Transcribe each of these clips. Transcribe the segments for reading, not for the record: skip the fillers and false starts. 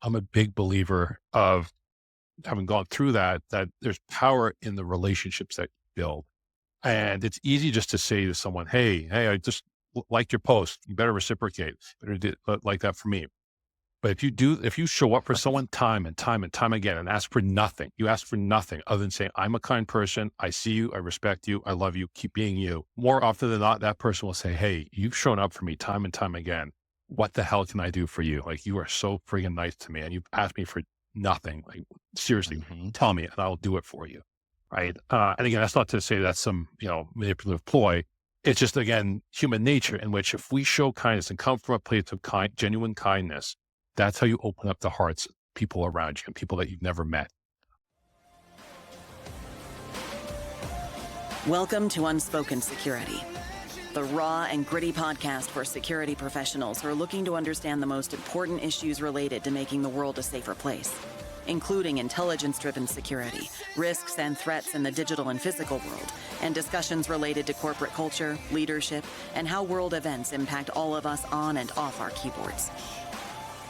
I'm a big believer of having gone through that there's power in the relationships that you build. And it's easy just to say to someone, hey, I just liked your post. You better reciprocate. Better do like that for me. But if you show up for someone time and time and time again and ask for nothing, you ask for nothing other than saying, I'm a kind person. I see you. I respect you. I love you. Keep being you. More often than not, that person will say, hey, you've shown up for me time and time again. What the hell can I do for you? Like, you are so friggin' nice to me and you've asked me for nothing. Like, seriously, Mhm. tell me and I'll do it for you. Right. And again, that's not to say that's some, manipulative ploy. It's just, again, human nature in which if we show kindness and come from a place of genuine kindness, that's how you open up the hearts of people around you and people that you've never met. Welcome to Unspoken Security, the raw and gritty podcast for security professionals who are looking to understand the most important issues related to making the world a safer place, including intelligence-driven security, risks and threats in the digital and physical world, and discussions related to corporate culture, leadership, and how world events impact all of us on and off our keyboards.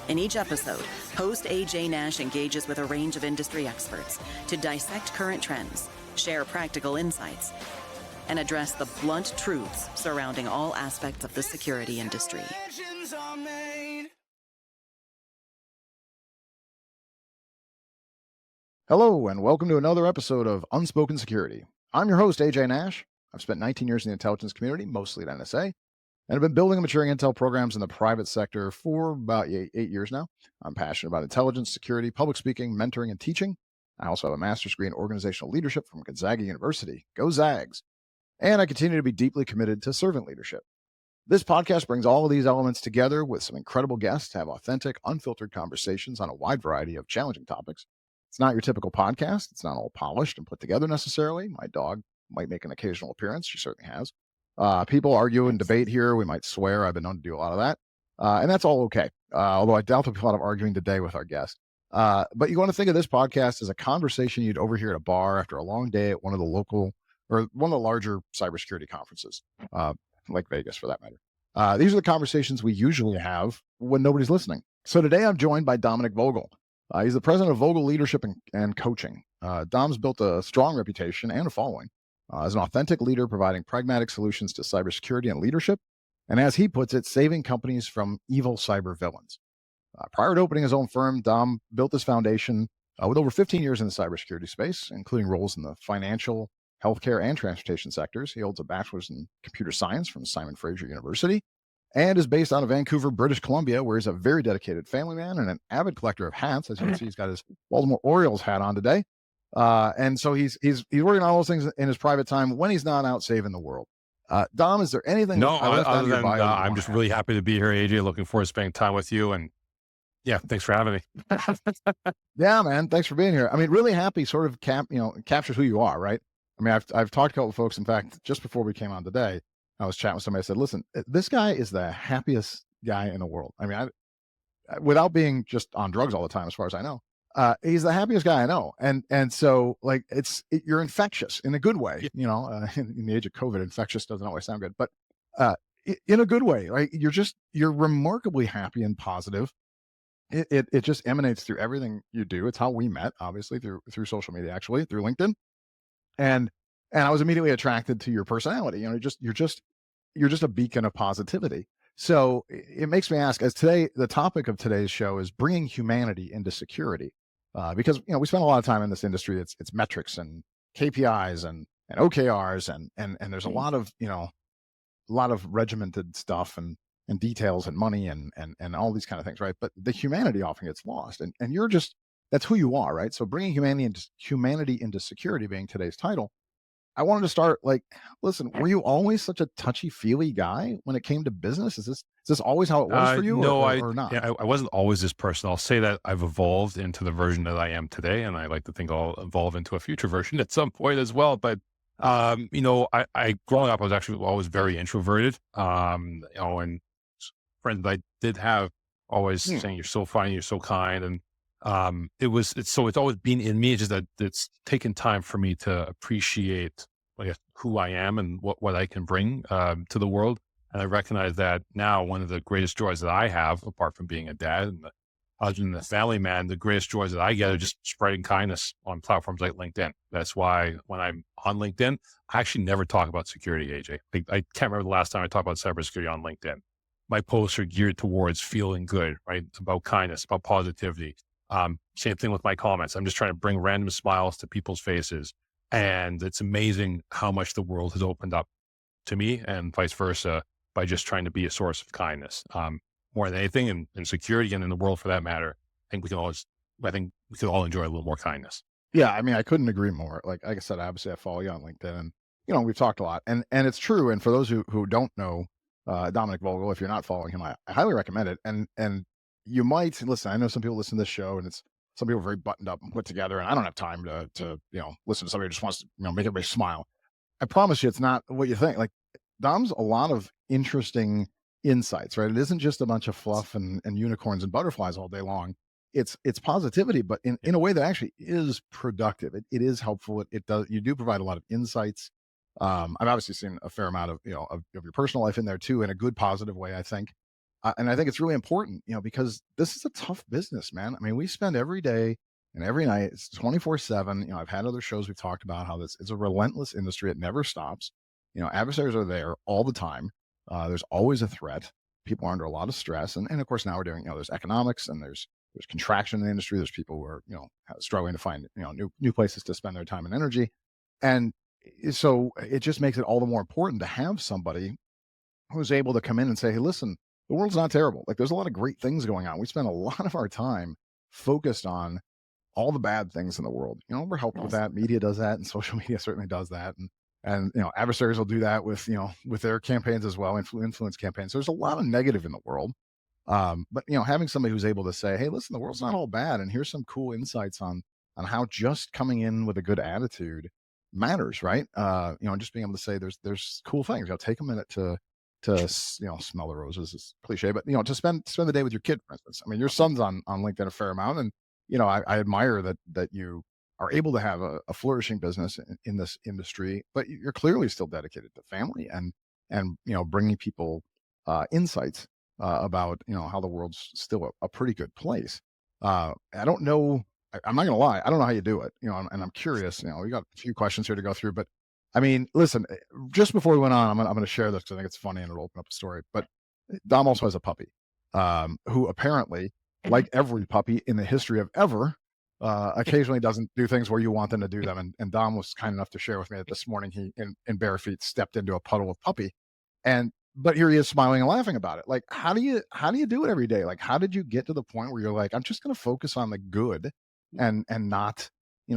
In each episode, host AJ Nash engages with a range of industry experts to dissect current trends, share practical insights, and address the blunt truths surrounding all aspects of the security industry. Hello, and welcome to another episode of Unspoken Security. I'm your host, AJ Nash. I've spent 19 years in the intelligence community, mostly at NSA, and I've been building and maturing intel programs in the private sector for about 8 years now. I'm passionate about intelligence, security, public speaking, mentoring, and teaching. I also have a master's degree in organizational leadership from Gonzaga University. Go Zags! And I continue to be deeply committed to servant leadership. This podcast brings all of these elements together with some incredible guests to have authentic, unfiltered conversations on a wide variety of challenging topics. It's not your typical podcast. It's not all polished and put together necessarily. My dog might make an occasional appearance. She certainly has. People argue and debate here. We might swear. I've been known to do a lot of that. And that's all okay. Although I doubt there'll be a lot of arguing today with our guest. But you want to think of this podcast as a conversation you'd overhear at a bar after a long day at one of the larger cybersecurity conferences, like Vegas for that matter. These are the conversations we usually have when nobody's listening. So today I'm joined by Dominic Vogel. He's the president of Vogel Leadership and Coaching. Dom's built a strong reputation and a following as an authentic leader providing pragmatic solutions to cybersecurity and leadership, and as he puts it, saving companies from evil cyber villains. Prior to opening his own firm, Dom built this foundation with over 15 years in the cybersecurity space, including roles in the financial, healthcare, and transportation sectors. He holds a bachelor's in computer science from Simon Fraser University and is based out of Vancouver, British Columbia, where he's a very dedicated family man and an avid collector of hats. As you can see, he's got his Baltimore Orioles hat on today. And so he's working on all those things in his private time when he's not out saving the world. Dom, is there anything No, I left out other of your than bio? I'm just really happy to be here, AJ. Looking forward to spending time with you. And yeah, thanks for having me. Yeah, man. Thanks for being here. I mean, really happy sort of captures who you are, right? I mean, I've talked to a couple of folks. In fact, just before we came on today, I was chatting with somebody. I said, listen, this guy is the happiest guy in the world. I mean, without being just on drugs all the time, as far as I know, he's the happiest guy I know. And so like, you're infectious in a good way, in the age of COVID, infectious doesn't always sound good, but in a good way, right? You're remarkably happy and positive. It just emanates through everything you do. It's how we met, obviously through social media, actually through LinkedIn. And I was immediately attracted to your personality. You're just a beacon of positivity. So it makes me ask, as the topic of today's show is bringing humanity into security, because we spend a lot of time in this industry. It's metrics and KPIs and OKRs and there's a lot of regimented stuff and details and money and all these kind of things, right? But the humanity often gets lost, and that's who you are, right? So bringing humanity into security being today's title. I wanted to start listen, were you always such a touchy-feely guy when it came to business? Is this always how it was for you, No, or not? I wasn't always this person. I'll say that I've evolved into the version that I am today, and I like to think I'll evolve into a future version at some point as well. But I growing up, I was actually always very introverted. And friends I did have always saying, "You're so fine, you're so kind," and it's always been in me. It's just that it's taken time for me to appreciate, I guess, who I am and what I can bring to the world. And I recognize that now one of the greatest joys that I have, apart from being a dad and the other than the family man, the greatest joys that I get are just spreading kindness on platforms like LinkedIn. That's why when I'm on LinkedIn, I actually never talk about security, AJ. I can't remember the last time I talked about cybersecurity on LinkedIn. My posts are geared towards feeling good, right? It's about kindness, about positivity. Same thing with my comments. I'm just trying to bring random smiles to people's faces. And it's amazing how much the world has opened up to me and vice versa by just trying to be a source of kindness. More than anything in security and in the world for that matter, I think we could all enjoy a little more kindness. Yeah, I mean, I couldn't agree more. Like I said, obviously I follow you on LinkedIn, and we've talked a lot, and it's true. And for those who don't know Dominic Vogel, if you're not following him, I highly recommend it. And you might listen. I know some people listen to this show, and it's some people are very buttoned up and put together, and I don't have time to listen to somebody who just wants to make everybody smile. I promise you, it's not what you think. Like Dom's a lot of interesting insights, right? It isn't just a bunch of fluff and unicorns and butterflies all day long. It's positivity, but in a way that actually is productive. It is helpful. It does, you do provide a lot of insights. I've obviously seen a fair amount of of your personal life in there too, in a good positive way, I think. And I think it's really important, because this is a tough business, man. I mean, we spend every day and every night, it's 24/7. I've had other shows we've talked about how this is a relentless industry. It never stops. Adversaries are there all the time. There's always a threat. People are under a lot of stress. And of course, now we're doing, there's economics and there's contraction in the industry. There's people who are, struggling to find, new places to spend their time and energy. And so it just makes it all the more important to have somebody who's able to come in and say, hey, listen, the world's not terrible. Like there's a lot of great things going on. We spend a lot of our time focused on all the bad things in the world. We're helped with that. Media does that, and social media certainly does that. And adversaries will do that with, with their campaigns as well, influence campaigns. So there's a lot of negative in the world. But having somebody who's able to say, hey, listen, the world's not all bad, and here's some cool insights on how just coming in with a good attitude matters, right? And just being able to say there's cool things. Take a minute to smell the roses is cliche, but to spend the day with your kid, for instance. I mean, your son's on LinkedIn a fair amount, and I admire that you are able to have a flourishing business in this industry, but you're clearly still dedicated to family and bringing people insights about how the world's still a pretty good place. I don't know. I'm not gonna lie. I don't know how you do it. And I'm curious. We got a few questions here to go through, but I mean, listen. Just before we went on, I'm gonna share this because I think it's funny and it'll open up a story. But Dom also has a puppy, who apparently, like every puppy in the history of ever, occasionally doesn't do things where you want them to do them. And Dom was kind enough to share with me that this morning he, in bare feet, stepped into a puddle of puppy, but here he is smiling and laughing about it. Like, how do you do it every day? Like, how did you get to the point where you're like, I'm just going to focus on the good and not,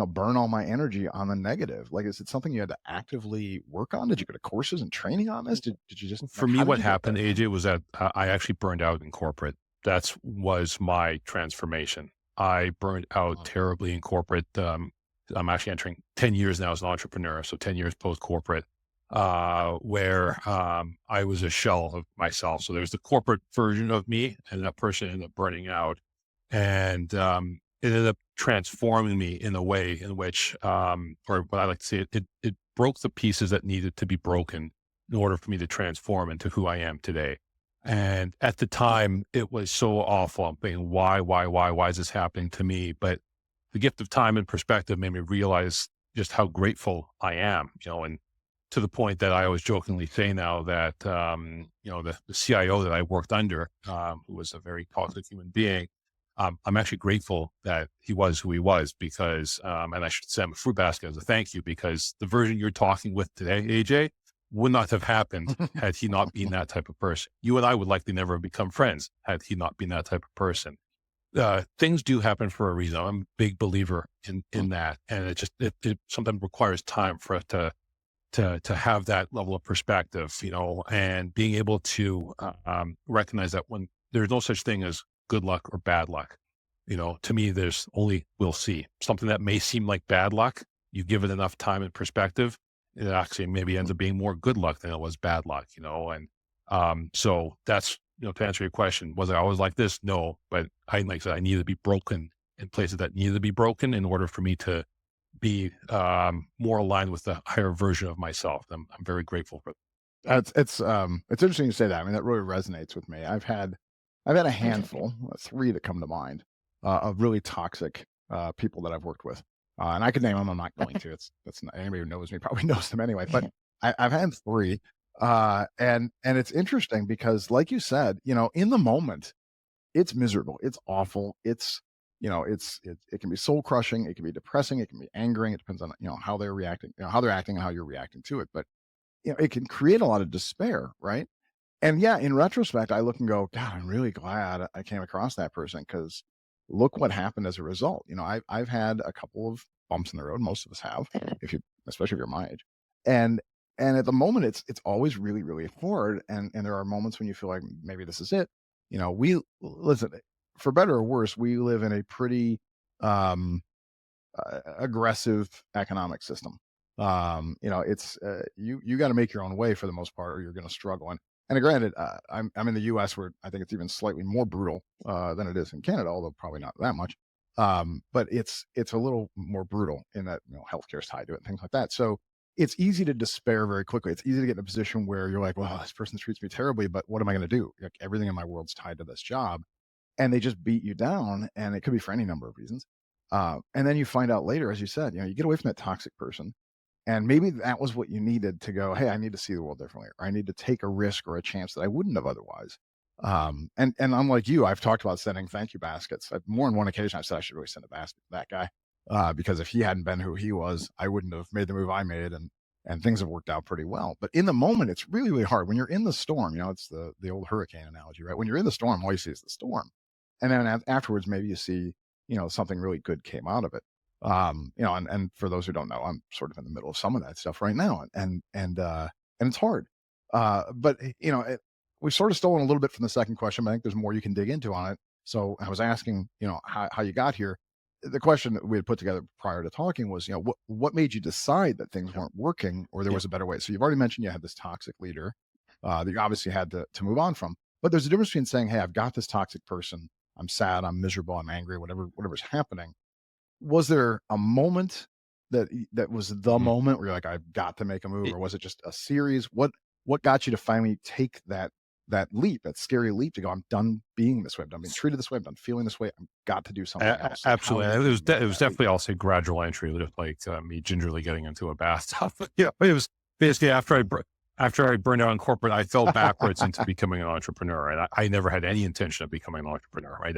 burn all my energy on the negative? Like, is it something you had to actively work on? Did you go to courses and training on this? Did you just, For me, what happened, AJ, was that I actually burned out in corporate. That was my transformation. I burned out terribly in corporate. I'm actually entering 10 years now as an entrepreneur. So 10 years post corporate. Where I was a shell of myself. So there's the corporate version of me, and that person ended up burning out. And it ended up transforming me in a way in which, or what I like to say, it broke the pieces that needed to be broken in order for me to transform into who I am today. And at the time, it was so awful. I'm thinking, why is this happening to me? But the gift of time and perspective made me realize just how grateful I am, and to the point that I always jokingly say now that, the CIO that I worked under, who was a very positive human being, I'm actually grateful that he was who he was because, and I should send him a fruit basket as a thank you, because the version you're talking with today, AJ, would not have happened had he not been that type of person. You and I would likely never have become friends had he not been that type of person. Things do happen for a reason. I'm a big believer in that. And it sometimes requires time for us to have that level of perspective, and being able to recognize that when there's no such thing as good luck or bad luck, to me, there's only we'll see. Something that may seem like bad luck, you give it enough time and perspective, it actually maybe ends up being more good luck than it was bad luck, and so that's, to answer your question, was I always like this? No, but like I said, I needed to be broken in places that needed to be broken in order for me to be more aligned with the higher version of myself. I'm very grateful for that. It's interesting you say that. I mean, that really resonates with me. I've had a handful, 3 that come to mind, of really toxic people that I've worked with. And I could name them. I'm not going to. That's not, anybody who knows me probably knows them anyway. But I've had three, and it's interesting because, like you said, in the moment, it's miserable. It's awful. It can be soul crushing. It can be depressing. It can be angering. It depends on how they're reacting, how they're acting, and how you're reacting to it. But it can create a lot of despair, right? And yeah, in retrospect, I look and go, God, I'm really glad I came across that person because look what happened as a result. I've had a couple of bumps in the road. Most of us have, especially if you're my age. And at the moment, it's always really, really hard. And there are moments when you feel like maybe this is it. We listen, for better or worse, we live in a pretty aggressive economic system. It's you got to make your own way for the most part, or you're going to struggle. And granted, I'm in the U.S. where I think it's even slightly more brutal than it is in Canada, although probably not that much. But it's a little more brutal in that healthcare is tied to it and things like that. So it's easy to despair very quickly. It's easy to get in a position where you're like, well, this person treats me terribly, but what am I going to do? Like, everything in my world's tied to this job, and they just beat you down. And it could be for any number of reasons. And then you find out later, as you said, you get away from that toxic person. And maybe that was what you needed to go, hey, I need to see the world differently, or I need to take a risk or a chance that I wouldn't have otherwise. And unlike you, I've talked about sending thank you baskets. More than one occasion, I've said I should really send a basket to that guy, because if he hadn't been who he was, I wouldn't have made the move I made, and things have worked out pretty well. But in the moment, it's really, really hard. When you're in the storm, it's the old hurricane analogy, right? When you're in the storm, all you see is the storm. And then afterwards, maybe you see, something really good came out of it. And for those who don't know, I'm sort of in the middle of some of that stuff right now, and it's hard. But we've sort of stolen a little bit from the second question, but I think there's more you can dig into on it. So I was asking, how you got here. The question that we had put together prior to talking was, what made you decide that things weren't working, or there was a better way? So you've already mentioned you had this toxic leader that you obviously had to move on from. But there's a difference between saying, hey, I've got this toxic person, I'm sad, I'm miserable, I'm angry, whatever's happening. Was there a moment that was the Mhm. moment where you're like, I've got to make a move, or was it just a series? What got you to finally take that leap, that scary leap, to go, I'm done being this way, I'm done being treated this way, I'm done feeling this way, I've got to do something else? Like, how Absolutely. did It was you make it was that leap? definitely, I'll say, gradual entry, just like me gingerly getting into a bathtub. Yeah, it was basically after I burned out in corporate, I fell backwards into becoming an entrepreneur, and I never had any intention of becoming an entrepreneur. Right,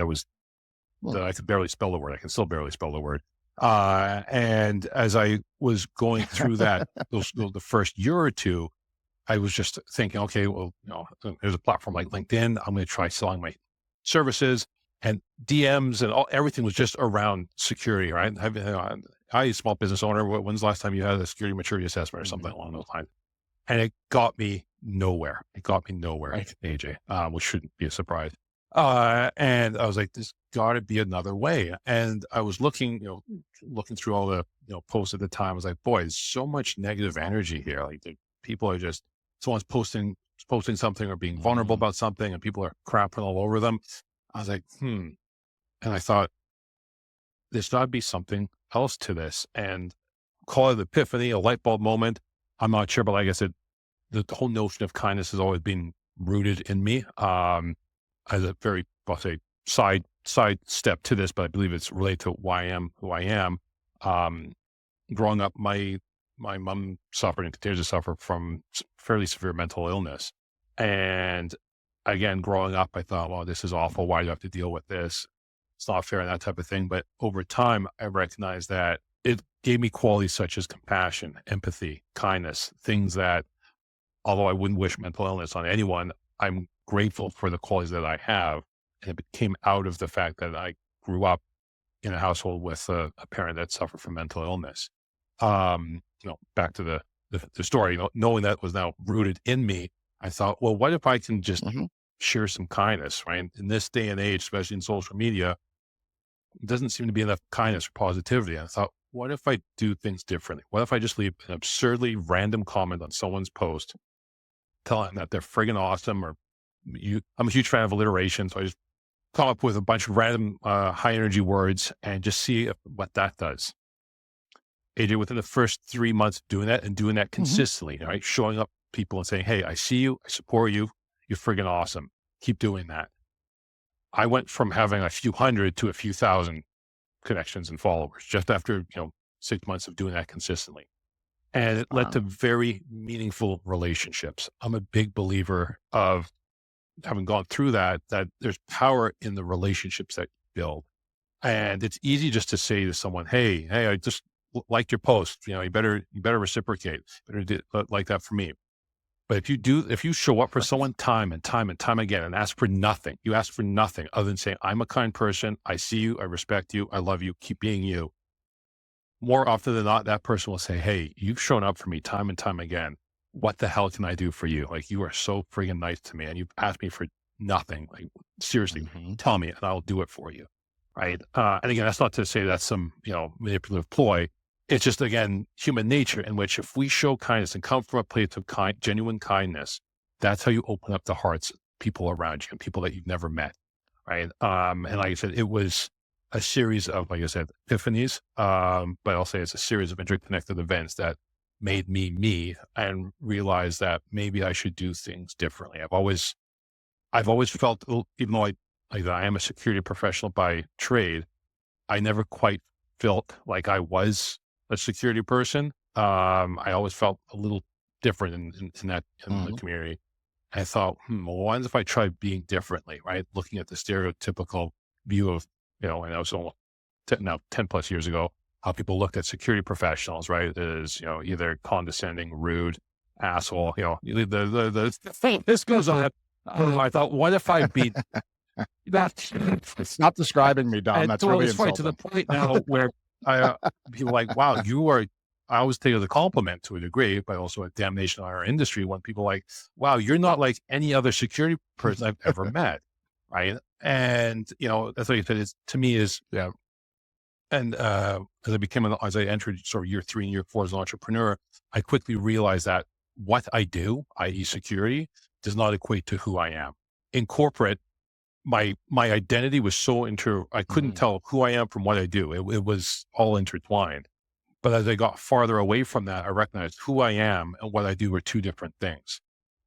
Hmm. I could barely spell the word. I can still barely spell the word. And as I was going through the first year or two, I was just thinking, okay, well, there's a platform like LinkedIn. I'm going to try selling my services, and DMs and everything was just around security, right? I, a small business owner, when's the last time you had a security maturity assessment or something along those lines? And it got me nowhere. Right. AJ, which shouldn't be a surprise. And I was like, there's got to be another way. And I was looking through all the, posts at the time. I was like, boy, there's so much negative energy here. Like, people are just, someone's posting something or being vulnerable Mhm. about something, and people are crapping all over them. I was like, And I thought, there's got to be something else to this, and call it epiphany, a light bulb moment. I'm not sure, but like I said, the whole notion of kindness has always been rooted in me. As a very, I'll say, side step to this, but I believe it's related to why I am who I am. Um, Growing up, my mom suffered and continues to suffer from fairly severe mental illness. And again, growing up, I thought, well, this is awful. Why do I have to deal with this? It's not fair and that type of thing. But over time, I recognized that it gave me qualities such as compassion, empathy, kindness, things that, although I wouldn't wish mental illness on anyone, I'm grateful for the qualities that I have. And it came out of the fact that I grew up in a household with a parent that suffered from mental illness. Back to the story, knowing that was now rooted in me, I thought, well, what if I can just Mhm. share some kindness, right? In this day and age, especially in social media, it doesn't seem to be enough kindness or positivity. I thought, what if I do things differently? What if I just leave an absurdly random comment on someone's post, telling them that they're friggin' awesome, or I'm a huge fan of alliteration, so I just come up with a bunch of random high energy words and just see what that does. AJ, within the first 3 months of doing that, and doing that Mhm. consistently, right? Showing up people and saying, hey, I see you, I support you, you're friggin' awesome. Keep doing that. I went from having a few hundred to a few thousand connections and followers just after, 6 months of doing that consistently. And it led Wow. to very meaningful relationships. I'm a big believer of having gone through that there's power in the relationships that you build. And it's easy just to say to someone, hey, I just liked your post. You better reciprocate. Better do like that for me. But if you show up for Right. someone time and time and time again and ask for nothing, you ask for nothing other than saying, I'm a kind person. I see you. I respect you. I love you. Keep being you. More often than not, that person will say, hey, you've shown up for me time and time again. What the hell can I do for you? Like, you are so friggin' nice to me and you've asked me for nothing. Like, seriously, Mhm. tell me and I'll do it for you. Right. And again, that's not to say that's some, manipulative ploy. It's just, again, human nature in which if we show kindness and come from a place of genuine kindness, that's how you open up the hearts of people around you and people that you've never met. Right. And like I said, it was a series of, like I said, epiphanies. But I'll say it's a series of interconnected events that made me me and realized that maybe I should do things differently. I've always felt, even though I am a security professional by trade, I never quite felt like I was a security person. I always felt a little different in the Mhm. community. I thought, well, what if I tried being differently, right? Looking at the stereotypical view of, and I was almost 10 plus years ago, how people looked at security professionals, right? As, either condescending, rude, asshole, the this goes on. I thought, what if I be that? Stop describing me, Dom. And That's so really it's right to the insulting. point now where I, people are like, wow, I always take it as a compliment to a degree, but also a damnation on our industry when people are like, wow, you're not like any other security person I've ever met. Right. And, that's what you said is to me is, yeah. And as I entered sort of year 3 and year 4 as an entrepreneur, I quickly realized that what I do, i.e. security, does not equate to who I am. In corporate, my identity was so I couldn't Mhm. tell who I am from what I do. It was all intertwined. But as I got farther away from that, I recognized who I am and what I do are two different things.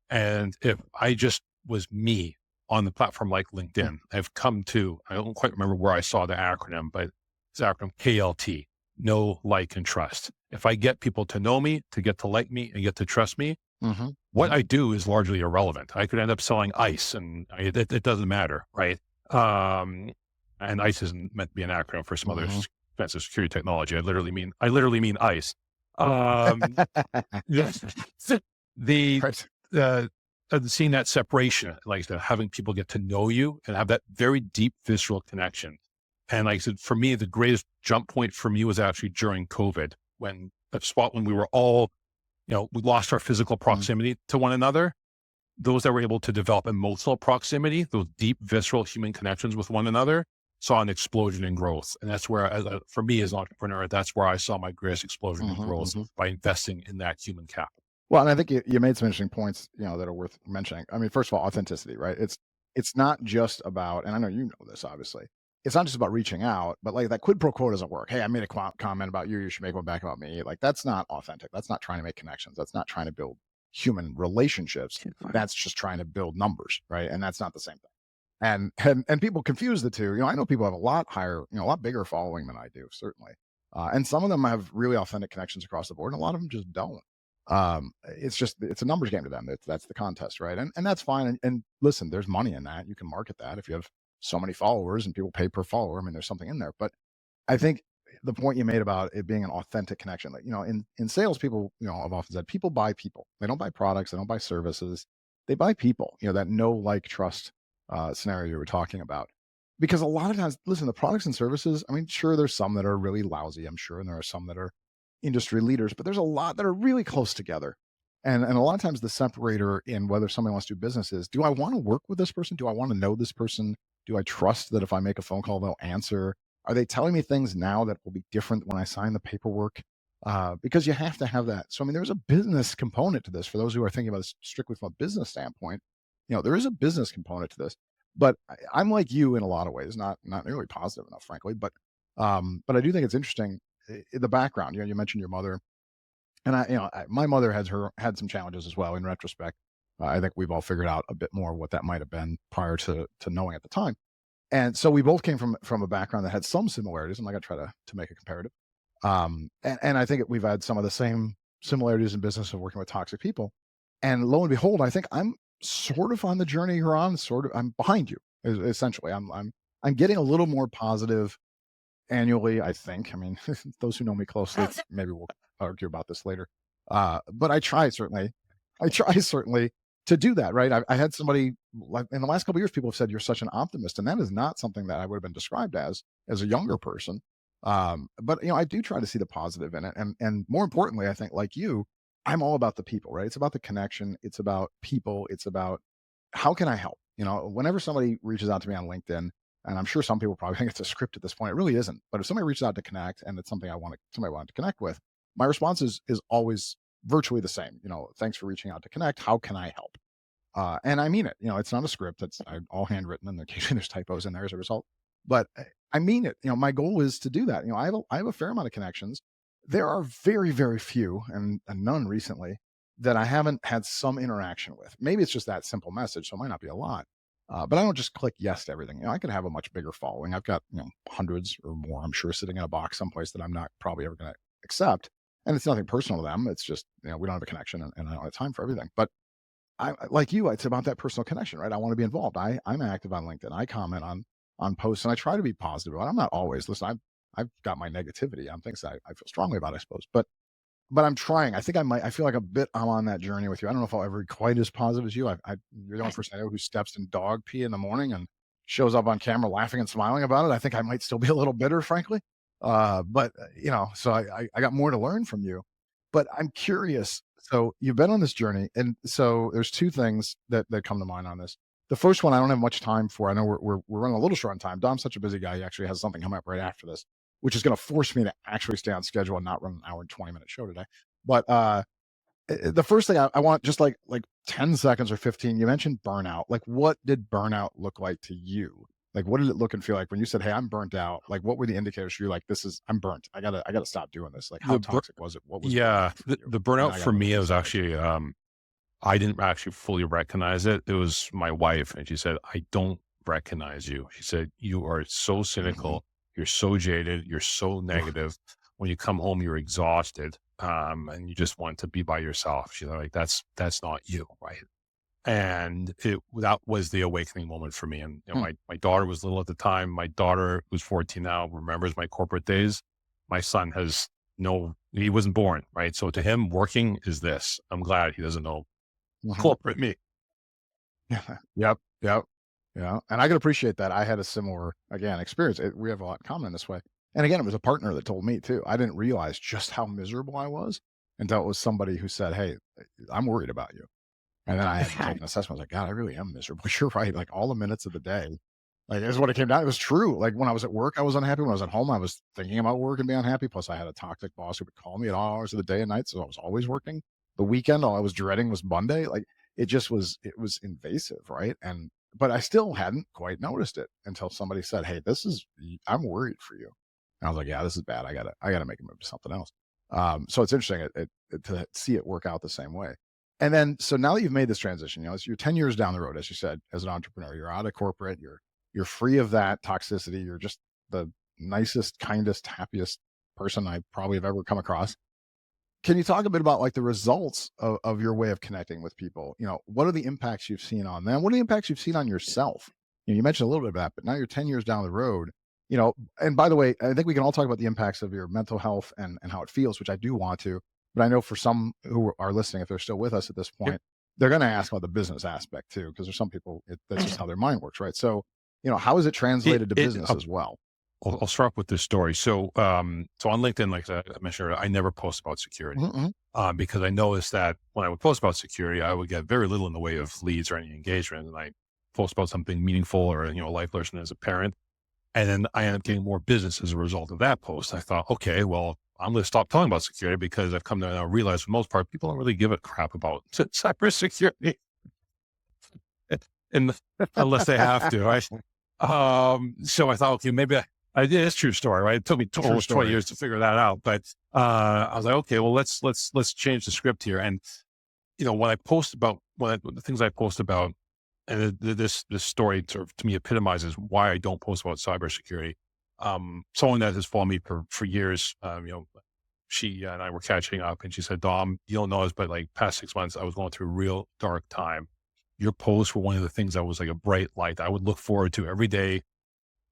And if I just was me on the platform like Mm. LinkedIn, I don't quite remember where I saw the acronym, but it's the acronym KLT, know, like, and trust. If I get people to know me, to get to like me and get to trust me, Mhm. what Mhm. I do is largely irrelevant. I could end up selling ice and it doesn't matter. Right. Um, and ice isn't meant to be an acronym for some other Mhm. expensive security technology. I literally mean ice. Um, yes. the, Right. uh, seeing that separation, like I said, having people get to know you and have that very deep visceral connection. And like I said, for me, the greatest jump point for me was actually during COVID, when a spot when we were all, we lost our physical Mm. proximity to one another. Those that were able to develop emotional proximity, those deep, visceral human connections with one another, saw an explosion in growth. And that's where, for me as an entrepreneur, that's where I saw my greatest explosion in Mhm. growth Mhm. by investing in that human capital. Well, and I think you made some interesting points, that are worth mentioning. I mean, first of all, authenticity, right? It's not just about, and I know you know this, obviously. It's not just about reaching out, but like that quid pro quo doesn't work. Hey, I made a comment about you. You should make one back about me. Like that's not authentic. That's not trying to make connections. That's not trying to build human relationships. That's just trying to build numbers, right? And that's not the same thing. And people confuse the two. I know people have a lot higher, a lot bigger following than I do, certainly. And some of them have really authentic connections across the board, and a lot of them just don't. It's a numbers game to them. That's the contest, right? And that's fine. And listen, there's money in that. You can market that if you have so many followers and people pay per follower. I mean, there's something in there. But I think the point you made about it being an authentic connection, like, in sales, people, I've often said people buy people. They don't buy products, they don't buy services. They buy people, that know, like, trust scenario you were talking about. Because a lot of times, listen, the products and services, I mean, sure, there's some that are really lousy, I'm sure, and there are some that are industry leaders, but there's a lot that are really close together. And a lot of times the separator in whether somebody wants to do business is, do I want to work with this person? Do I want to know this person? Do I trust that if I make a phone call, they'll answer? Are they telling me things now that will be different when I sign the paperwork? Because you have to have that. So, I mean, there's a business component to this for those who are thinking about this strictly from a business standpoint. There is a business component to this, but I'm like you in a lot of ways, not nearly positive enough, frankly. But I do think it's interesting, the background. You mentioned your mother, and my mother had some challenges as well. In retrospect, I think we've all figured out a bit more what that might have been prior to knowing at the time. And so we both came from a background that had some similarities. I'm not going to try to make a comparative. And I think we've had some of the same similarities in business of working with toxic people. And lo and behold, I think I'm sort of on the journey you're on. I'm behind you. Essentially, I'm getting a little more positive annually, I think. I mean, those who know me closely, maybe we'll argue about this later. But I try certainly to do that, right? I had somebody like in the last couple of years, people have said you're such an optimist, and that is not something that I would have been described as a younger person. But I do try to see the positive in it, and more importantly, I think like you, I'm all about the people, right? It's about the connection. It's about people. It's about how can I help? Whenever somebody reaches out to me on LinkedIn, and I'm sure some people probably think it's a script at this point. It really isn't. But if somebody reaches out to connect and it's something somebody wanted to connect with, my response is always virtually the same. Thanks for reaching out to connect. How can I help? And I mean it. It's not a script. It's all handwritten, and occasionally there's typos in there as a result. But I mean it. My goal is to do that. I have a fair amount of connections. There are very, very few, and none recently, that I haven't had some interaction with. Maybe it's just that simple message, so it might not be a lot. But I don't just click yes to everything. I could have a much bigger following. I've got hundreds or more, I'm sure, sitting in a box someplace that I'm not probably ever going to accept. And it's nothing personal to them. It's just we don't have a connection, and I don't have time for everything. But I like you. It's about that personal connection, right? I want to be involved. I'm active on LinkedIn. I comment on posts, and I try to be positive. I'm not always. Listen, I've got my negativity on things I feel strongly about, I suppose. But I'm trying. I think I feel like I'm on that journey with you. I don't know if I'll ever be quite as positive as you. You're the only person I know who steps in dog pee in the morning and shows up on camera laughing and smiling about it. I think I might still be a little bitter, frankly. But so I got more to learn from you. But I'm curious. So you've been on this journey, and so there's two things that come to mind on this. The first one, I don't have much time for. I know we're running a little short on time. Dom's such a busy guy. He actually has something coming up right after this, which is going to force me to actually stay on schedule and not run an hour and 20-minute show today. But the first thing I want, just like 10 seconds or 15, you mentioned burnout. Like, what did burnout look like to you? Like, what did it look and feel like when you said, "Hey, I'm burnt out"? Like, what were the indicators for you? Like, I'm burnt. I gotta stop doing this. Like, how toxic was it? What was the burnout for me? It was actually I didn't actually fully recognize it. It was my wife, and she said, "I don't recognize you." She said, "You are so cynical. You're so jaded. You're so negative. When you come home, you're exhausted, and you just want to be by yourself." She's like, "That's not you, right?" And that was the awakening moment for me. And my daughter was little at the time. My daughter, who's 14 now, remembers my corporate days. My son he wasn't born, right? So to him, working is this. I'm glad he doesn't know corporate me. Yep. Yeah. And I can appreciate that. I had a similar, again, experience. We have a lot in common in this way. And again, it was a partner that told me too. I didn't realize just how miserable I was until it was somebody who said, "Hey, I'm worried about you." And then I had to take an assessment. I was like, "God, I really am miserable." You're right. Like all the minutes of the day, like that's what it came down. It was true. Like when I was at work, I was unhappy. When I was at home, I was thinking about work and being unhappy. Plus I had a toxic boss who would call me at all hours of the day and night. So I was always working. The weekend, all I was dreading was Monday. Like it was invasive. Right. But I still hadn't quite noticed it until somebody said, "Hey, I'm worried for you." And I was like, "Yeah, this is bad. I gotta make a move to something else." So it's interesting to see it work out the same way. And then, so now that you've made this transition, you're 10 years down the road, as you said, as an entrepreneur, you're out of corporate, you're free of that toxicity. You're just the nicest, kindest, happiest person I probably have ever come across. Can you talk a bit about like the results of your way of connecting with people? What are the impacts you've seen on them? What are the impacts you've seen on yourself? You mentioned a little bit of that, but now you're 10 years down the road, and by the way, I think we can all talk about the impacts of your mental health and how it feels, which I do want to. But I know for some who are listening, if they're still with us at this point, they're going to ask about the business aspect too, because there's some people that's just how their mind works, right? So, how is it translated to business as well? I'll start with this story. So, on LinkedIn, like I mentioned, I never post about security because I noticed that when I would post about security, I would get very little in the way of leads or any engagement, and I post about something meaningful or a life lesson as a parent, and then I ended up getting more business as a result of that post. I thought, okay, well, I'm going to stop talking about security because I've come to now realize for the most part, people don't really give a crap about cybersecurity unless they have to, right? So I thought, okay, maybe it's a true story, right? It took me almost 20 years to figure that out, but I was like, okay, well, let's change the script here. And, when I post about the things I post about and this story sort of to me epitomizes why I don't post about cybersecurity. Someone that has followed me for years, she and I were catching up, and she said, "Dom, you don't know this, but like past 6 months, I was going through a real dark time. Your posts were one of the things that was like a bright light I would look forward to every day.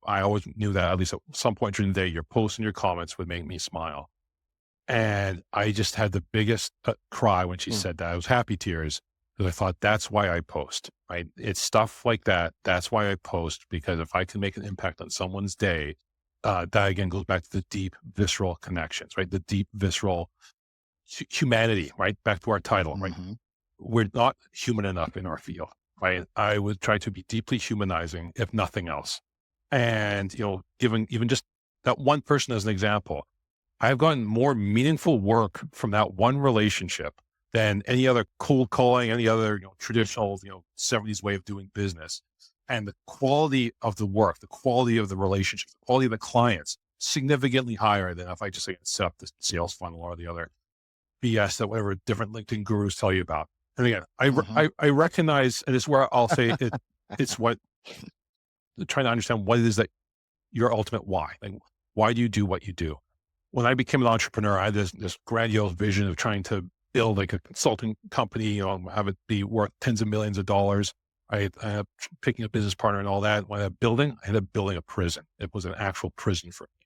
I always knew that at least at some point during the day, your posts and your comments would make me smile." And I just had the biggest cry when she said that. I was happy tears because I thought that's why I post, right? It's stuff like that. That's why I post, because if I can make an impact on someone's day, that again goes back to the deep visceral connections, right? The deep visceral humanity, right? Back to our title, right? Mhm. We're not human enough in our field, right? I would try to be deeply humanizing, if nothing else. And, giving even just that one person as an example, I've gotten more meaningful work from that one relationship than any other cold calling, any other, traditional, 70s way of doing business. And the quality of the work, the quality of the relationship, the quality of the clients, significantly higher than if I just set up the sales funnel or the other BS that whatever different LinkedIn gurus tell you about. And again, Mhm. I recognize, and it's where I'll say it's what trying to understand what it is that your ultimate why. Like, why do you do what you do? When I became an entrepreneur, I had this grandiose vision of trying to build like a consulting company, have it be worth tens of millions of dollars. I ended up picking a business partner and all that. When I ended up building a prison. It was an actual prison for me.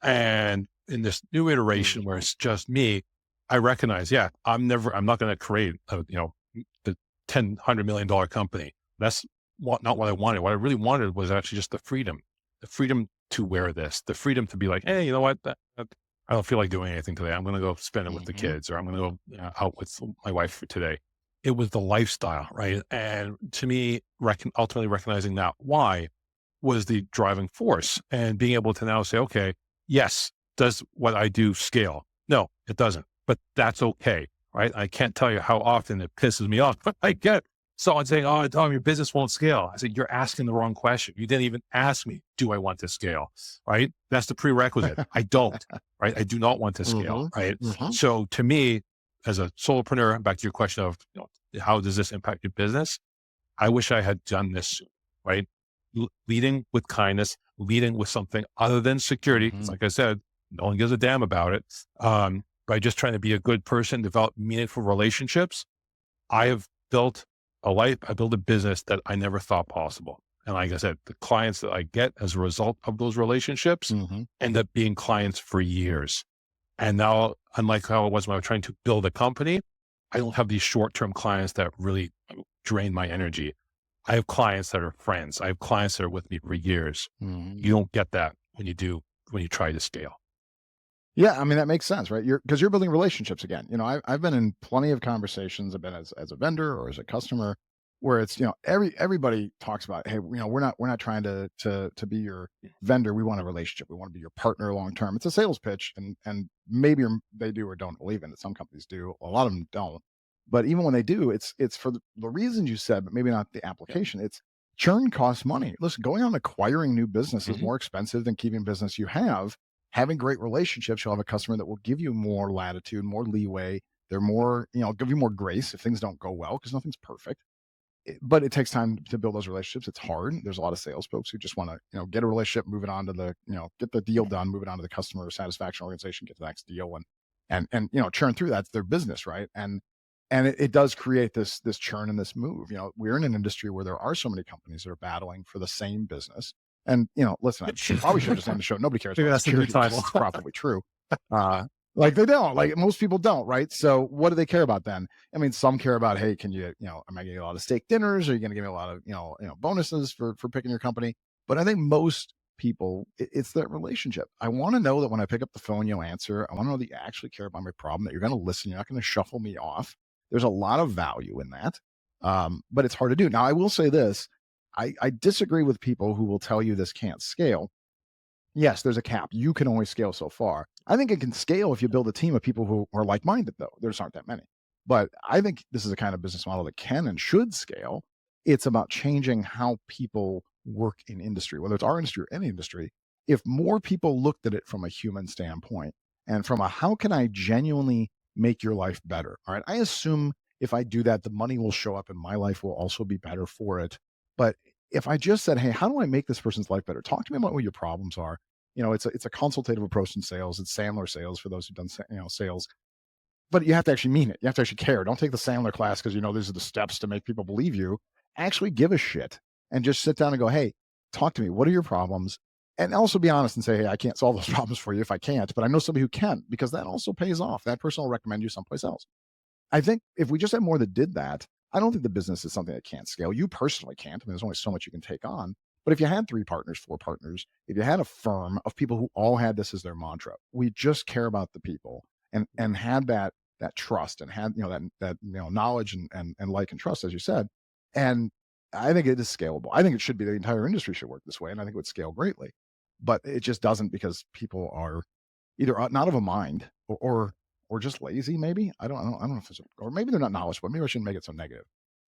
And in this new iteration where it's just me, I recognize, yeah, I'm not going to create the $100 million company. That's not what I wanted. What I really wanted was actually just the freedom to wear this, the freedom to be like, hey, you know what? I don't feel like doing anything today. I'm going to go spend it with the Mhm. kids, or I'm going to go out with my wife for today. It was the lifestyle, right? And to me, ultimately recognizing that why was the driving force, and being able to now say, okay, yes, does what I do scale? No, it doesn't, but that's okay, right? I can't tell you how often it pisses me off, but I get someone saying, "Oh, Tom, your business won't scale." I said, "You're asking the wrong question. You didn't even ask me, do I want to scale?" Right? That's the prerequisite. I don't, right? I do not want to scale, Mhm. right? Mhm. So to me, as a solopreneur, back to your question of, how does this impact your business? I wish I had done this sooner, right? Leading with kindness, leading with something other than security. 'Cause Mhm. like I said, no one gives a damn about it. By just trying to be a good person, develop meaningful relationships. I have built a life, I built a business that I never thought possible. And like I said, the clients that I get as a result of those relationships Mhm. end up being clients for years. And now, unlike how it was when I was trying to build a company, I don't have these short-term clients that really drain my energy. I have clients that are friends. I have clients that are with me for years. Mhm. You don't get that when you try to scale. Yeah, I mean, that makes sense, right? Because you're building relationships again. I've been in plenty of conversations. I've been as a vendor or as a customer, where it's everybody talks about, hey, we're not trying to be your vendor. We want a relationship. We want to be your partner long term. It's a sales pitch, and maybe they do or don't believe in it. Some companies do. A lot of them don't. But even when they do, it's for the reasons you said, but maybe not the Yep. application. It's churn costs money. Listen, going on acquiring new business is Mhm. more expensive than keeping business you have. Having great relationships, you'll have a customer that will give you more latitude, more leeway. They're more, give you more grace if things don't go well, because nothing's perfect. But it takes time to build those relationships. It's hard. There's a lot of sales folks who just want to, get a relationship, move it on to get the deal done, move it on to the customer satisfaction organization, get the next deal, and churn through. That's their business, right? And it does create this churn and this move. We're in an industry where there are so many companies that are battling for the same business. And listen, I probably should have just named the show. Nobody cares Maybe about that's the new security because title. it's probably true. Like they don't. Like most people don't, right? So what do they care about then? I mean, some care about, hey, can am I getting a lot of steak dinners? Are you going to give me a lot of bonuses for picking your company? But I think most people, it's that relationship. I want to know that when I pick up the phone, you'll answer. I want to know that you actually care about my problem. That you're going to listen. You're not going to shuffle me off. There's a lot of value in that, but it's hard to do. Now, I will say this: I disagree with people who will tell you this can't scale. Yes, there's a cap. You can only scale so far. I think it can scale if you build a team of people who are like-minded, though. There just aren't that many. But I think this is a kind of business model that can and should scale. It's about changing how people work in industry, whether it's our industry or any industry. If more people looked at it from a human standpoint and from a how can I genuinely make your life better? All right. I assume if I do that, the money will show up and my life will also be better for it. But if I just said, hey, how do I make this person's life better? Talk to me about what your problems are. It's a consultative approach in sales. It's Sandler sales for those who've done sales. But you have to actually mean it. You have to actually care. Don't take the Sandler class because these are the steps to make people believe you. Actually give a shit and just sit down and go, hey, talk to me. What are your problems? And also be honest and say, hey, I can't solve those problems for you if I can't, but I know somebody who can, because that also pays off. That person will recommend you someplace else. I think if we just had more that did that, I don't think the business is something that can't scale. You personally can't. I mean, there's only so much you can take on. But if you had 3 partners, 4 partners, if you had a firm of people who all had this as their mantra, we just care about the people, and had that trust, and had that knowledge and like and trust, as you said, and I think it is scalable. I think it should be. The entire industry should work this way, and I think it would scale greatly. But it just doesn't, because people are either not of a mind, or just lazy. Maybe I don't know if it's, or maybe they're not knowledgeable. Maybe I shouldn't make it so negative.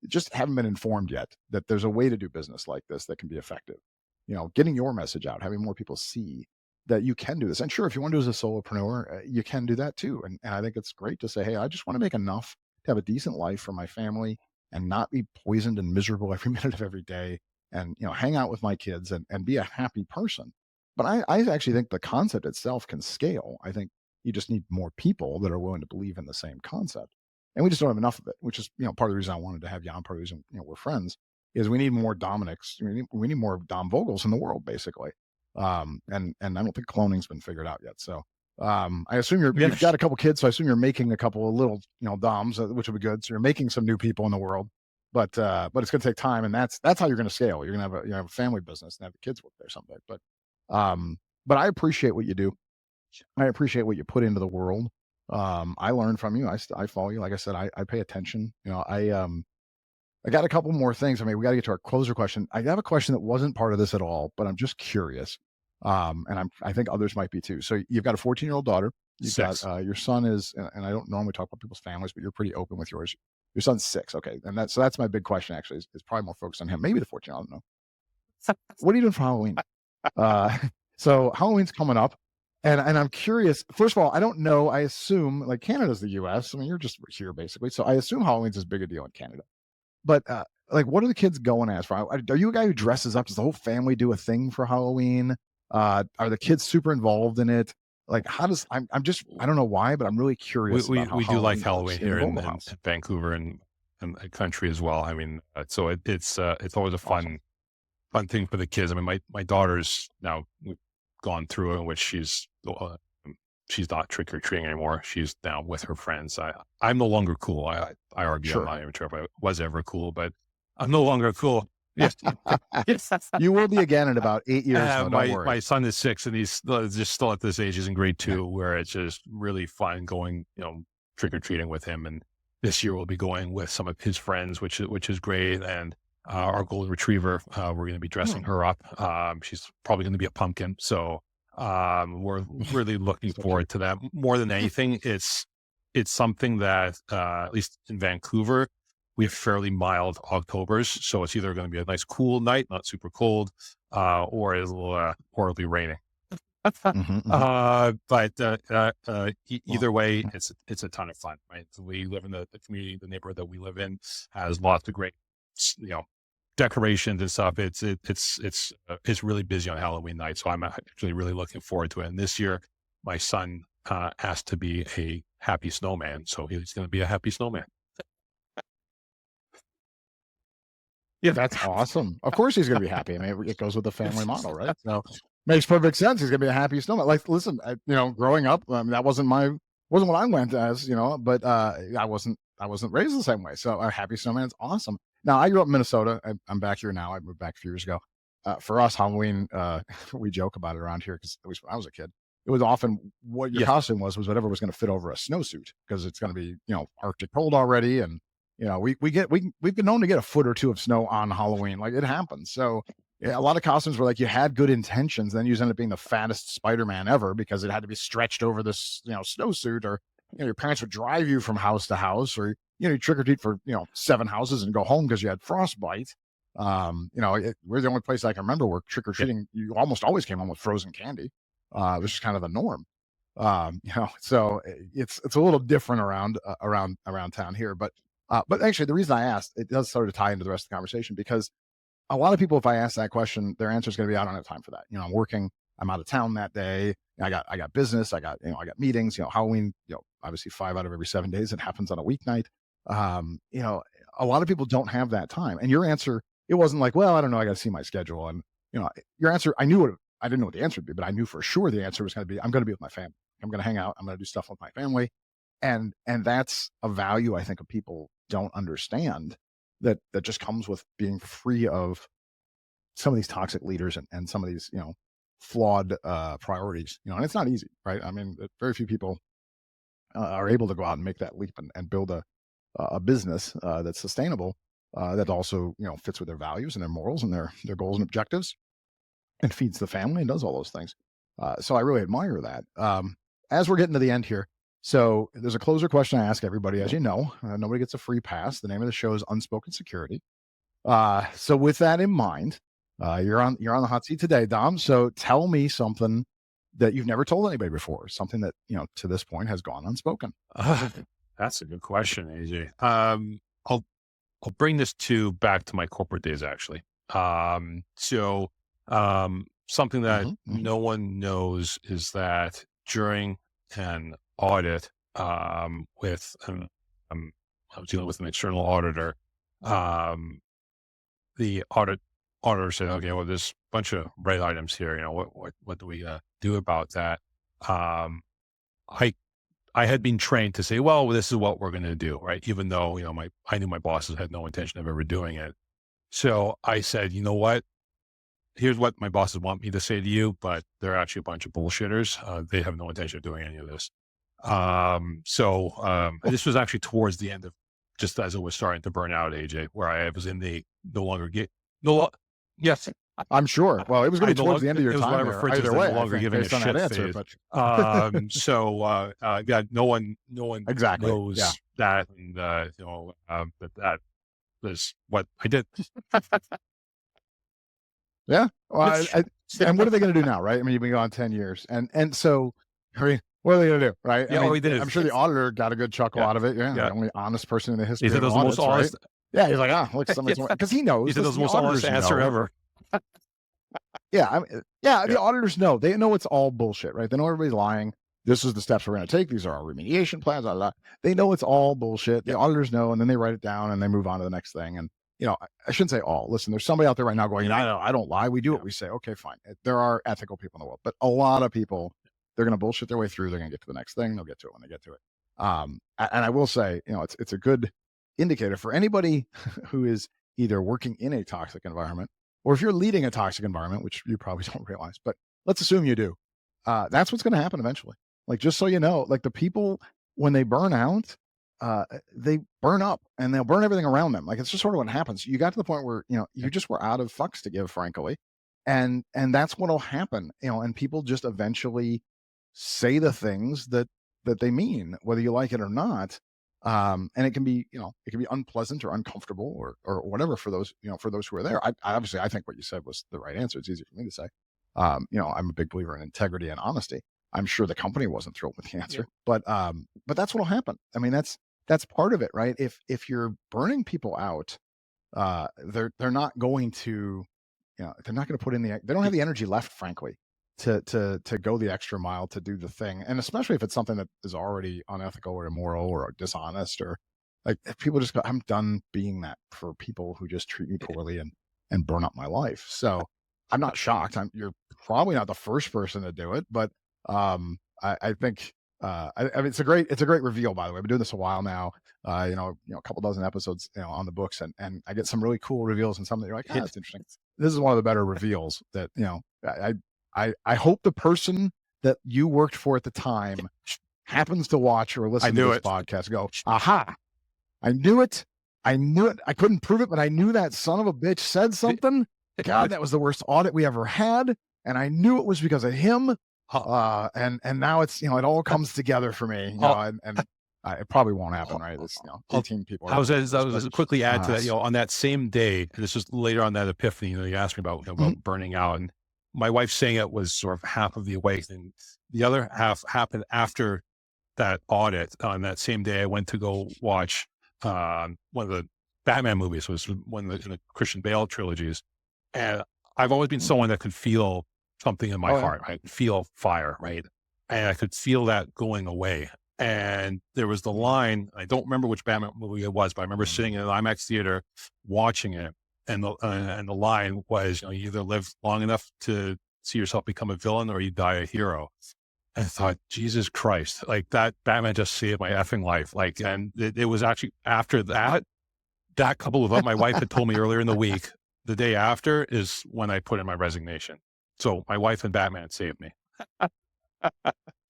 Just haven't been informed yet that there's a way to do business like this that can be effective. Getting your message out, having more people see that you can do this. And sure, if you want to do as a solopreneur, you can do that too. And I think it's great to say, hey, I just want to make enough to have a decent life for my family and not be poisoned and miserable every minute of every day, and hang out with my kids and be a happy person. But I actually think the concept itself can scale. I think you just need more people that are willing to believe in the same concept. And we just don't have enough of it, which is, part of the reason I wanted to have you on, part of the reason, we're friends, is we need more Dominics. We need more Dom Vogels in the world, basically. And I don't think cloning's been figured out yet. So, I assume you've got a couple kids, so I assume you're making a couple of little, Doms, which would be good. So you're making some new people in the world, but it's going to take time, and that's how you're going to scale. You're going to have a family business and have the kids work there someday. But I appreciate what you do. I appreciate what you put into the world. I learn from you. I follow you. Like I said, I pay attention. I got a couple more things. I mean, we got to get to our closer question. I have a question that wasn't part of this at all, but I'm just curious. And I think others might be too. So you've got a 14-year-old daughter. You've 6. got, your son is, and I don't normally talk about people's families, but you're pretty open with yours. Your son's 6. Okay. And that's my big question, actually, is probably more focused on him. Maybe the 14, I don't know. What are you doing for Halloween? So Halloween's coming up. And I'm curious, first of all, I don't know. I assume, like, Canada's the US. I mean, you're just here basically. So I assume Halloween's as big a deal in Canada. But like, what are the kids going as for? Are you a guy who dresses up? Does the whole family do a thing for Halloween? Are the kids super involved in it? Like, how does I don't know why, but I'm really curious. We about how do like works Halloween here in Vogel House. Vancouver and the country as well. I mean, so it's always a fun thing for the kids. I mean, my daughter's now gone through it, in which she's not trick or treating anymore. She's now with her friends. I'm no longer cool. I argue Sure. I'm not even sure if I was ever cool, but I'm no longer cool. Yes. You will be again in about 8 years. No, don't worry. My son is 6, and he's just still at this age. He's in grade 2, where it's just really fun going, trick or treating with him. And this year we'll be going with some of his friends, which is great. And our golden retriever, we're going to be dressing her up. She's probably going to be a pumpkin. So we're really looking forward to that. More than anything, it's something that at least in Vancouver, we have fairly mild Octobers. So it's either going to be a nice cool night, not super cold, or it'll horribly raining. Either way, it's a ton of fun, right? So we live in the community, the neighborhood that we live in has lots of great, decorations and stuff. It's really busy on Halloween night. So I'm actually really looking forward to it. And this year, my son asked to be a happy snowman, so he's going to be a happy snowman. Yeah, that's awesome. Of course he's going to be happy. I mean, it goes with the family model, right? So makes perfect sense. He's going to be a happy snowman. Like, listen, growing up, that wasn't what I went as, but I wasn't raised the same way. So a happy snowman is awesome. Now, I grew up in Minnesota. I'm back here now. I moved back a few years ago. For us, Halloween, we joke about it around here, because at least when I was a kid, it was often what your costume was whatever was going to fit over a snowsuit, because it's going to be, Arctic cold already. And, we've been known to get a foot or 2 of snow on Halloween. Like, it happens. So yeah, a lot of costumes were like, you had good intentions, then you ended up being the fattest Spider-Man ever, because it had to be stretched over this, snowsuit, or, your parents would drive you from house to house, or, you trick or treat for, 7 houses and go home because you had frostbite. We're the only place I can remember where trick or treating, you almost always came home with frozen candy, which is kind of the norm. So it's a little different around town here. But But actually, the reason I asked, it does sort of tie into the rest of the conversation, because a lot of people, if I ask that question, their answer is going to be, I don't have time for that. I'm working, I'm out of town that day. I got business. I got meetings, Halloween, obviously 5 out of every 7 days, it happens on a weeknight. A lot of people don't have that time. And your answer, it wasn't like, well, I don't know, I got to see my schedule. And, your answer, I didn't know what the answer would be, but I knew for sure the answer was going to be, I'm going to be with my family. I'm going to hang out. I'm going to do stuff with my family. And that's a value I think of people don't understand, that just comes with being free of some of these toxic leaders and some of these, flawed priorities, and it's not easy, right? I mean, very few people are able to go out and make that leap and build a business that's sustainable, that also, fits with their values and their morals and their goals and objectives, and feeds the family and does all those things. So I really admire that. As we're getting to the end here, so there's a closer question I ask everybody. As you know, nobody gets a free pass. The name of the show is Unspoken Security. So with that in mind, you're on the hot seat today, Dom. So tell me something that you've never told anybody before, something that, to this point has gone unspoken. That's a good question, AJ. I'll bring this back to my corporate days, actually. Something that no one knows is that during an audit, I was dealing with an external auditor. The auditor said, okay, well, there's a bunch of red items here. What do we do about that? I had been trained to say, well, this is what we're going to do, right? Even though, I knew my bosses had no intention of ever doing it. So I said, you know what? Here's what my bosses want me to say to you, but they're actually a bunch of bullshitters. They have no intention of doing any of this. This was actually towards the end of, just as it was starting to burn out, AJ, where I was in the yes, I'm sure. Well, it was going to be towards the end of your time there. Either way, no longer giving a shit answer, phase. No one exactly knows that, and that is what I did. Yeah. Well, and what are they going to do now, right? I mean, you've been gone 10 years, and so, I mean, what are they going to do, right? Yeah, I'm sure the auditor got a good chuckle out of it. Yeah, the only honest person in the history. He said of the most honest. Right? Yeah, he's like, look, somebody's because he knows. He said the most honest answer ever. The auditors know. They know it's all bullshit, right? They know everybody's lying. This is the steps we're going to take. These are our remediation plans. Blah, blah. They know it's all bullshit. The auditors know, and then they write it down and they move on to the next thing. And I shouldn't say all. Listen, there's somebody out there right now going, I don't lie. We do what we say. Okay, fine. There are ethical people in the world, but a lot of people, they're going to bullshit their way through. They're going to get to the next thing. They'll get to it when they get to it. And I will say, it's a good indicator for anybody who is either working in a toxic environment, or if you're leading a toxic environment, which you probably don't realize, but let's assume you do. That's what's going to happen eventually. Like, just so you know, like the people, when they burn out, they burn up and they'll burn everything around them. Like, it's just sort of what happens. You got to the point where, you just were out of fucks to give, frankly. And that's what'll happen, and people just eventually say the things that they mean, whether you like it or not. And it can be, it can be unpleasant or uncomfortable or whatever for those, for those who are there. I think what you said was the right answer. It's easy for me to say. I'm a big believer in integrity and honesty. I'm sure the company wasn't thrilled with the answer, but that's what'll happen. I mean, that's part of it, right? If you're burning people out, they're not going to, they're not going to put in they don't have the energy left, frankly, to go the extra mile to do the thing. And especially if it's something that is already unethical or immoral or dishonest, or like, if people just go, I'm done being that for people who just treat me poorly and burn up my life. So I'm not shocked. You're probably not the first person to do it, but I think I mean, it's a great reveal, by the way. I've been doing this a while now, a couple dozen episodes, on the books, and I get some really cool reveals, and some that you're like, that's interesting. This is one of the better reveals that, I hope the person that you worked for at the time happens to watch or listen to this podcast, go, aha, I knew it. I couldn't prove it, but I knew that son of a bitch said something. God, that was the worst audit we ever had. And I knew it was because of him. And now it's, it all comes together for me, and it probably won't happen, right? It's, 18 people. I was quickly add to that, on that same day, this was later on that epiphany, you asked me about, burning out, and my wife saying it was sort of half of the awakening. The other half happened after that audit. On that same day, I went to go watch one of the Batman movies, was one of the Christian Bale trilogies. And I've always been someone that could feel something in my heart. I could feel fire, right? And I could feel that going away. And there was the line, I don't remember which Batman movie it was, but I remember sitting in an IMAX theater watching it. And the line was, you either live long enough to see yourself become a villain or you die a hero. And I thought, Jesus Christ, like that Batman just saved my effing life. Like, and it was actually after that couple of, my wife had told me earlier in the week, the day after is when I put in my resignation. So my wife and Batman saved me.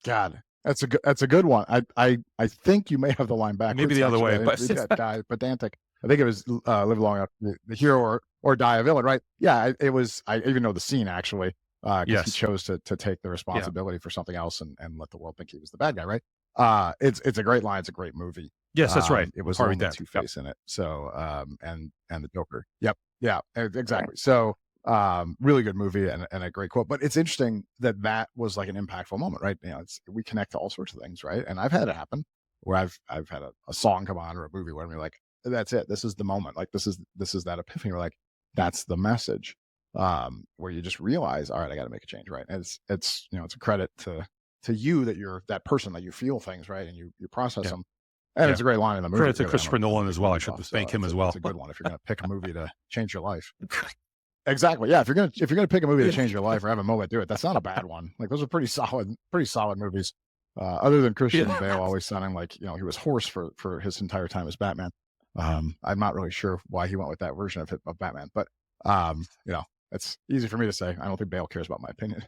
God, that's a good one. I think you may have the line back. Maybe the other way, but die pedantic. I think it was live long enough, the hero or die a villain, right? Yeah, it was. I even know the scene actually. Because he chose to take the responsibility for something else and let the world think he was the bad guy, right? It's a great line. It's a great movie. Yes, that's right. It was Harvey Dent, Two-Face in it. So and the Joker. Yep. Yeah, exactly. So really good movie and a great quote. But it's interesting that was like an impactful moment, right? We connect to all sorts of things, right? And I've had it happen where I've had a song come on or a movie where I'm like, that's it. This is the moment. Like this is that epiphany. We're like, that's the message. Where you just realize, all right, I got to make a change, right? And it's a credit to you that you're that person, that you feel things, right, and you process them. And it's a great line in the movie. Credit to Christopher Nolan as well. I should thank him as well. It's a good one if you're going to pick a movie to change your life. Exactly. Yeah. If you're gonna pick a movie to change your life or have a moment, do it. That's not a bad one. Like those are pretty solid movies. Other than Christian Bale always sounding like he was hoarse for his entire time as Batman. I'm not really sure why he went with that version of Batman, but it's easy for me to say. I don't think Bale cares about my opinion.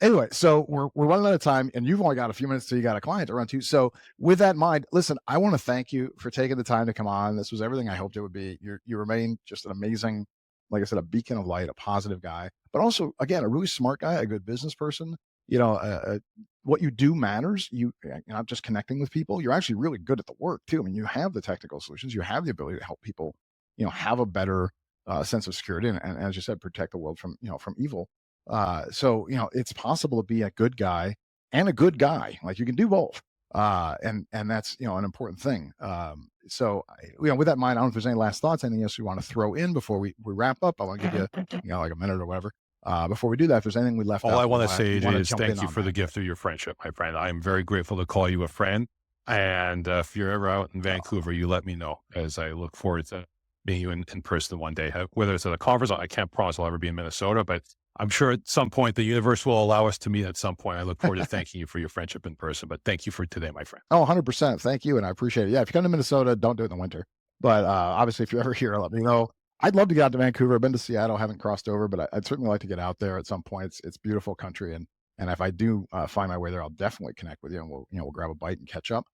Anyway, so we're running out of time, and you've only got a few minutes till you got a client to run to. So with that in mind, listen, I want to thank you for taking the time to come on. This was everything I hoped it would be. You remain just an amazing, like I said, a beacon of light, a positive guy, but also, again, a really smart guy, a good business person. What you do matters. You're not just connecting with people. You're actually really good at the work too. I mean, you have the technical solutions. You have the ability to help people, have a better sense of security, and as you said, protect the world from evil. So it's possible to be a good guy and a good guy. Like you can do both, and that's an important thing. So with that in mind, I don't know if there's any last thoughts, anything else you want to throw in before we wrap up. I want to give you like a minute or whatever. Before we do that, if there's anything we left out, all I want to say, AJ, is thank you for the gift of your friendship, my friend. I am very grateful to call you a friend. And if you're ever out in Vancouver, you let me know, as I look forward to meeting you in person one day, whether it's at a conference. I can't promise I'll ever be in Minnesota, but I'm sure at some point the universe will allow us to meet at some point. I look forward to thanking you for your friendship in person, but thank you for today, my friend. Oh, 100%. Thank you. And I appreciate it. Yeah. If you come to Minnesota, don't do it in the winter, but obviously if you're ever here, let me know. I'd love to get out to Vancouver. I've been to Seattle, haven't crossed over, but I'd certainly like to get out there at some point. It's beautiful country. And if I do find my way there, I'll definitely connect with you, and we'll grab a bite and catch up.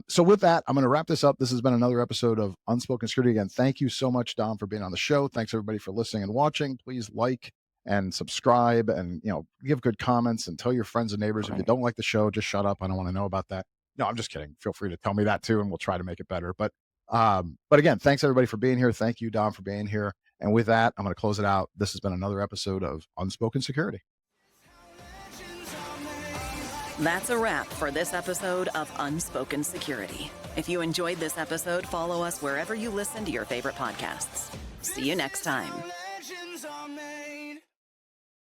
So with that, I'm going to wrap this up. This has been another episode of Unspoken Security. Again, thank you so much, Dom, for being on the show. Thanks everybody for listening and watching. Please like and subscribe, and give good comments, and tell your friends and neighbors. If you don't like the show, just shut up. I don't want to know about that. No, I'm just kidding. Feel free to tell me that too, and we'll try to make it better. But again, thanks everybody for being here. Thank you, Dom, for being here. And with that, I'm going to close it out. This has been another episode of Unspoken Security. That's a wrap for this episode of Unspoken Security. If you enjoyed this episode, follow us wherever you listen to your favorite podcasts. See you next time.